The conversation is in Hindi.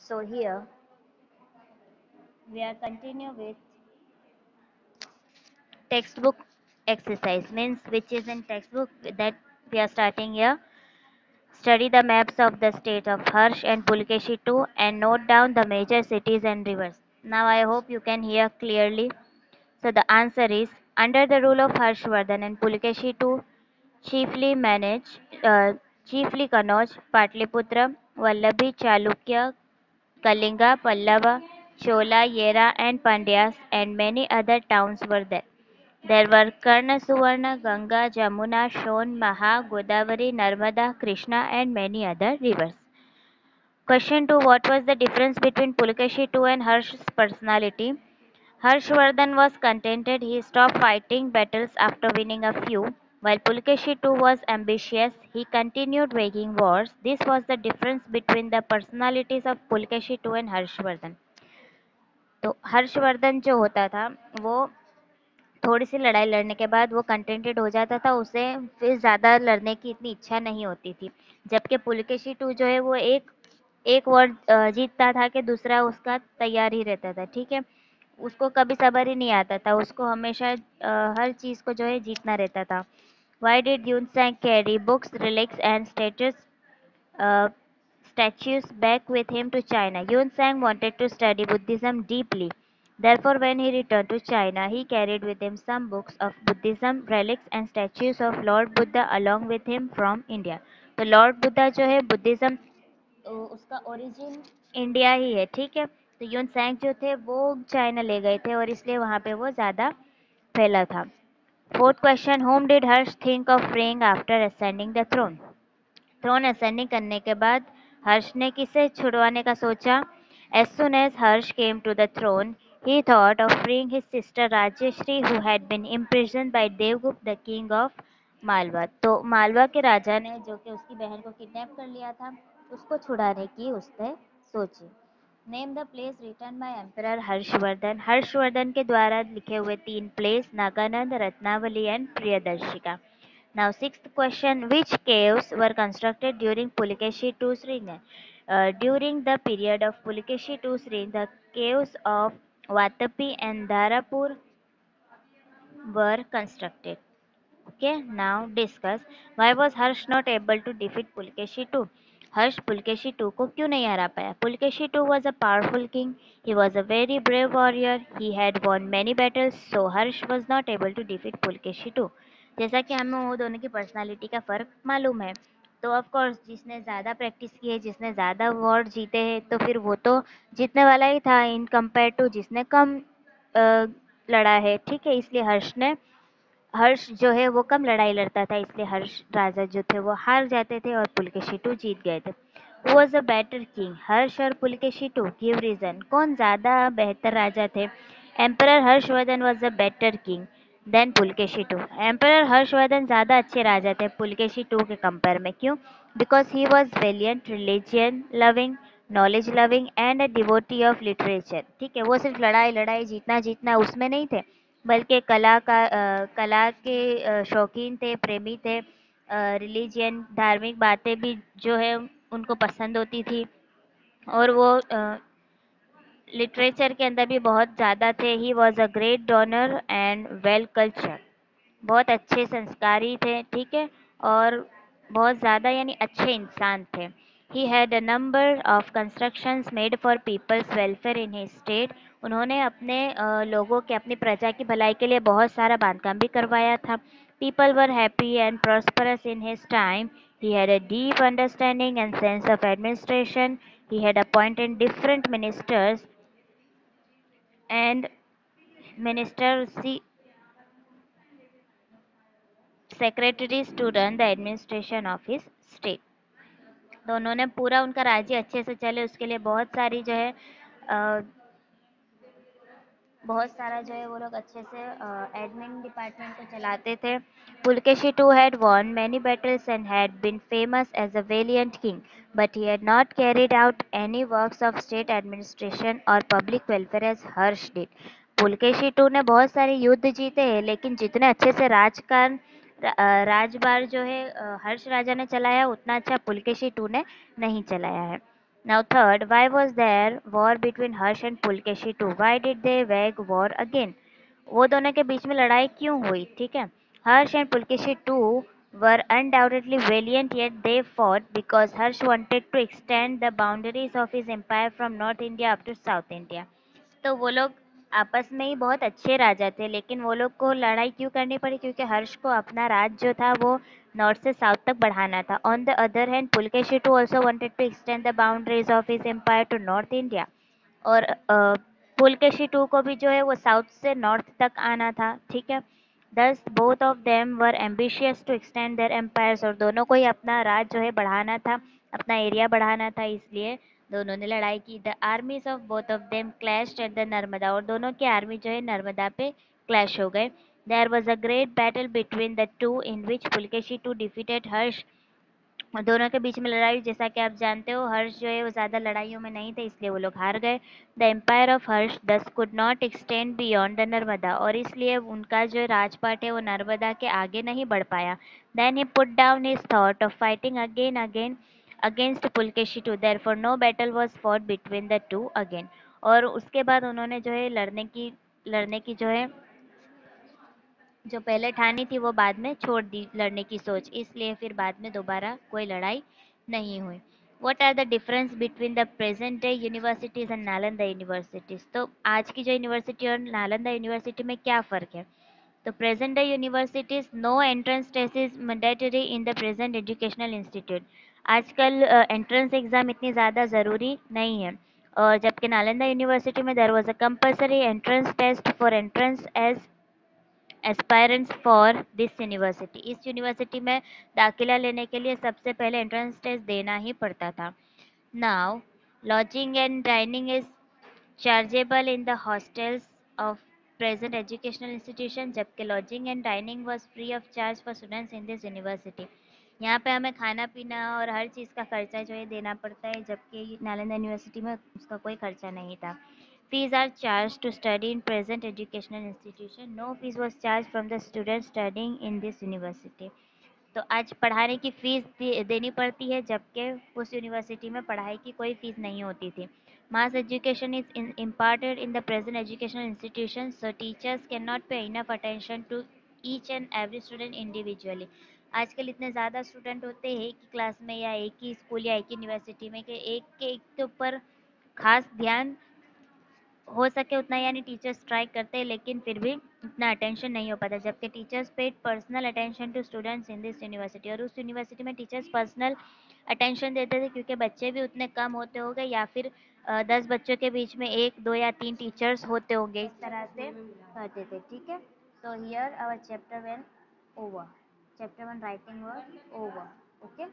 So here we are continue with textbook exercise, means which is in textbook that we are starting here. Study the maps of the state of Harsh and Pulkeshi too and note down the major cities and rivers. Now I hope you can hear clearly. So the answer is under the rule of Harshvardhan and Pulkeshi too chiefly managed, chiefly Kannauj, Patliputra, Vallabhi, Chalukya, Kalinga, Pallava, Chola, Yera, and Pandyas, and many other towns were there. There were Karna, Suvarna, Ganga, Jamuna, Shon, Maha, Godavari, Narmada, Krishna, and many other rivers. Question 2. What was the difference between Pulkeshi II and Harsh's personality? Harshvardhan was contented, he stopped fighting battles after winning a few, while Pulkeshi II was ambitious, he continued waging wars. This was the difference between the personalities of Pulkeshi II and Harshvardhan. तो हर्षवर्धन जो होता था वो थोड़ी सी लड़ाई लड़ने के बाद वो कंटेंटेड हो जाता था, उसे फिर ज़्यादा लड़ने की इतनी इच्छा नहीं होती थी। जबकि पुलकेशी टू जो है वो एक एक वर्ड जीतता था कि दूसरा उसका तैयार ही रहता था, ठीक है। उसको कभी सब्र ही नहीं आता था, उसको हमेशा हर चीज़ को जो है जीतना रहता था। Why did Xuanzang carry books relics and status uh, statues back with him to China. Yun Sang wanted to study Buddhism deeply. Therefore, when he returned to China, he carried with him some books of Buddhism, relics, and statues of Lord Buddha along with him from India. तो लॉर्ड बुद्धा जो है बुद्धिज्म उसका ओरिजिन इंडिया ही है, ठीक है। तो यून सैंग जो थे वो चाइना ले गए थे और इसलिए वहाँ पे वो ज़्यादा फैला था। Fourth question, whom did Harsha think of freeing after ascending the throne? Throne ascending करने के बाद हर्ष ने किसे छुड़वाने का सोचा? As soon as Harsha came to the throne he thought of freeing his sister Rajshri who had been imprisoned by Devagupta the king of Malwa. तो मालवा के राजा ने जो कि उसकी बहन को किडनैप कर लिया था, उसको छुड़ाने की उसने सोची। Name the plays written by emperor Harshavardhana. Harshavardhana के द्वारा लिखे हुए 3 plays Nagananda, Ratnavali and Priyadarshika. Now, sixth question, which caves were constructed during Pulikeshi II's reign? During the period of Pulikeshi II's reign, the caves of Vatapi and Dharapur were constructed. Okay, now discuss why was Harsh not able to defeat Pulkeshi II? Harsha Pulakeshi two को क्यों नहीं हरा पाया? Pulakeshi two was a powerful king. He was a very brave warrior. He had won many battles, so Harsh was not able to defeat Pulakeshi two. जैसा कि हमें वो दोनों की पर्सनालिटी का फ़र्क मालूम है, तो ऑफ कोर्स जिसने ज़्यादा प्रैक्टिस की है, जिसने ज़्यादा वॉर जीते हैं, तो फिर वो तो जीतने वाला ही था इन कंपेयर टू जिसने कम लड़ा है, ठीक है। इसलिए हर्ष जो है वो कम लड़ाई लड़ता था, इसलिए हर्ष राजा जो थे वो हार जाते थे और पुलकेशी टू जीत गए थे। Who was a better king, Harsha और पुलकेशी टू? गिव रीजन, कौन ज़्यादा बेहतर राजा थे? Emperor Harshavardhan was a better king than Pulakeshi two. Emperor Harshavardhan ज़्यादा अच्छे राजा थे पुलकेशी टू के कंपेयर में। क्यों? Because he was valiant, religion loving, knowledge loving and a devotee of literature, ठीक है। वो सिर्फ लड़ाई लड़ाई जीतना जीतना उसमें नहीं थे, बल्कि कला के शौकीन थे, प्रेमी थे। रिलीजियन, धार्मिक बातें भी जो है उनको पसंद होती थी, और वो लिटरेचर के अंदर भी बहुत ज़्यादा थे। He was a great donor and well culture, बहुत अच्छे संस्कारी थे, ठीक है, और बहुत ज़्यादा यानी अच्छे इंसान थे। He had a number of constructions made for people's welfare in his state. उन्होंने अपने लोगों के, अपनी प्रजा की भलाई के लिए बहुत सारा बांधकाम भी करवाया था। People were happy and prosperous in his time. He had a deep understanding and sense of administration. He had appointed different ministers and ministers secretaries to run the administration of his state। तो उन्होंने पूरा उनका राज्य अच्छे से चले उसके लिए बहुत सारी जो है अ, बहुत सारा जो है वो लोग अच्छे से एडमिन डिपार्टमेंट को चलाते थे। Pulakeshi two had won many battles and had been famous as a valiant king, but he had not carried out any works of state administration और public welfare as Harsha did. Pulakeshi two ने बहुत सारे युद्ध जीते हैं, लेकिन जितने अच्छे से राजबार जो है हर्ष राजा ने चलाया, उतना अच्छा पुलकेशी टू ने नहीं चलाया है। Now third, why was there war between Harsh and Pulkeshi too? Why did they wage war again? वो दोनों के बीच में लड़ाई क्यों हुई? ठीक है. Harsh and Pulkeshi too were undoubtedly valiant, yet they fought because Harsh wanted to extend the boundaries of his empire from North India up to South India. तो वो लोग आपस में ही बहुत अच्छे राजा थे, लेकिन वो लोग को लड़ाई क्यों करनी पड़ी? क्योंकि हर्ष को अपना राज जो था वो नॉर्थ से साउथ तक बढ़ाना था. On the other hand Pulakeshi two also wanted to extend the boundaries of his empire to north India. और पुलकेशी टू को भी जो है वो साउथ से नॉर्थ तक आना था. ठीक है. Thus both of them were ambitious to extend their empires, और दोनों को ही अपना राज जो है बढ़ाना था, अपना एरिया बढ़ाना था, इसलिए दोनों ने लड़ाई की. The armies of both of them clashed at the Narmada, और दोनों की आर्मी जो है नर्मदा पे क्लैश हो गए. There was a great battle between the two in which Pulakeshi two defeated Harsha. और दोनों के बीच में लड़ाई, जैसा कि आप जानते हो हर्ष जो है वो ज़्यादा लड़ाइयों में नहीं थे, इसलिए वो लोग हार गए. द एम्पायर ऑफ हर्ष दस could not extend beyond the Narmada, और इसलिए उनका जो राजपाट है वो नर्मदा के आगे नहीं बढ़ पाया. Then he put down his thought of fighting again again against Pulakeshi two, therefore no battle was fought between the two again. और उसके बाद उन्होंने जो है लड़ने की जो है जो पहले ठानी थी वो बाद में छोड़ दी लड़ने की सोच, इसलिए फिर बाद में दोबारा कोई लड़ाई नहीं हुई. What are the difference between the present day universities and Nalanda universities? तो आज की जो यूनिवर्सिटी और नालंदा यूनिवर्सिटी में क्या फ़र्क है? तो present day universities no entrance test is mandatory in the present educational institute. आजकल एंट्रेंस एग्ज़ाम इतनी ज़्यादा ज़रूरी नहीं है. और जबकि नालंदा यूनिवर्सिटी में there was a compulsory entrance test for entrance as aspirants for this university. इस यूनिवर्सिटी में दाखिला लेने के लिए सबसे पहले एंट्रेंस टेस्ट देना ही पड़ता था. Now lodging and dining is chargeable in the hostels of present educational institution, जबकि lodging and dining was free of charge for students in this university. यहाँ पे हमें खाना पीना और हर चीज़ का खर्चा जो है देना पड़ता है, जबकि नालंदा यूनिवर्सिटी में उसका कोई खर्चा नहीं था. Fees are charged to study in present educational institution. No fees was charged from the students studying in this university. तो आज पढ़ाने की फीस देनी पड़ती है, जबकि उस यूनिवर्सिटी में पढ़ाई की कोई फीस नहीं होती थी. मास education is imparted in the present educational institution, so teachers cannot pay enough attention to each and every student individually. आजकल इतने ज़्यादा स्टूडेंट होते हैं एक ही क्लास में या एक ही स्कूल या एक ही यूनिवर्सिटी में कि एक के एक के ऊपर खास ध्यान हो सके उतना, यानी टीचर्स ट्राई करते हैं लेकिन फिर भी इतना अटेंशन नहीं हो पाता, जबकि teachers paid personal attention to students in this university. और उस यूनिवर्सिटी में टीचर्स पर्सनल अटेंशन देते थे, क्योंकि बच्चे भी उतने कम होते होंगे, या फिर 10 बच्चों के बीच में एक दो या तीन टीचर्स होते होंगे, इस तरह से पढ़ते थे. ठीक है. तो here our chapter 1 over. Chapter 1 writing work over. Okay.